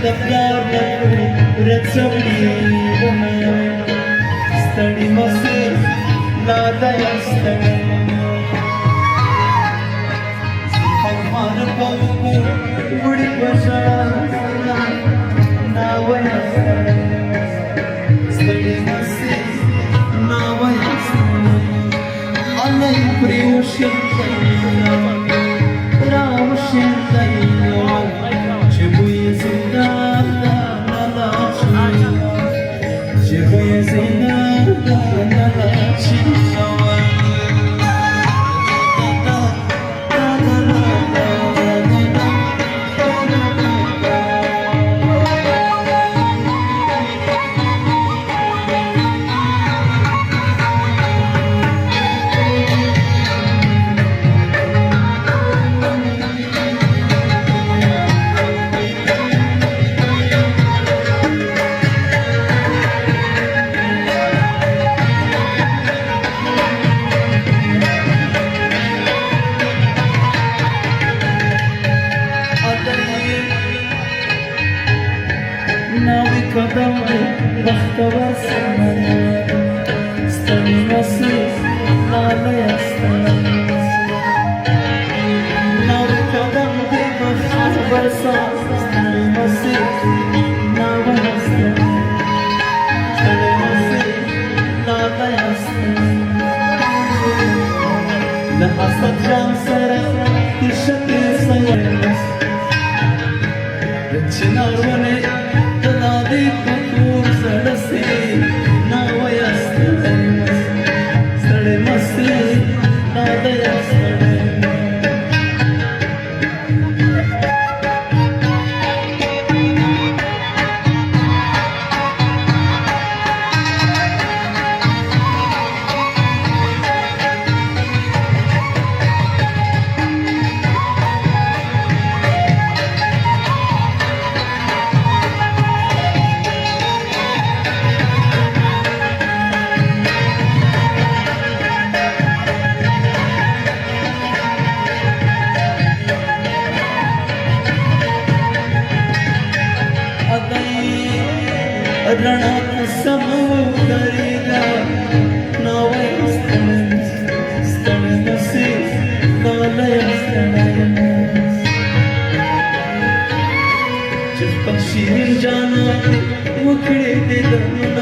دبلار رڅوي ستړي مسه لا د ستړي فرمان پاو وړي پښا نا وای ستړي مسه نا وای اني پریوشي رام شندایو چې بوی زنده قدم بختور سمنا ستړي مسي لاله ستړي نو قدم دې بختور ستړي مسي لاله ستړي مسي لاله ستړي له اسد جام سره تشکي سره چنارونه دادی پکور سړسي نا ویا ستړي مسي دادیا ستړي रना सब करेगा नवे स्तन से काले स्तन जिस पक्षी जाना मुखड़े दे दरना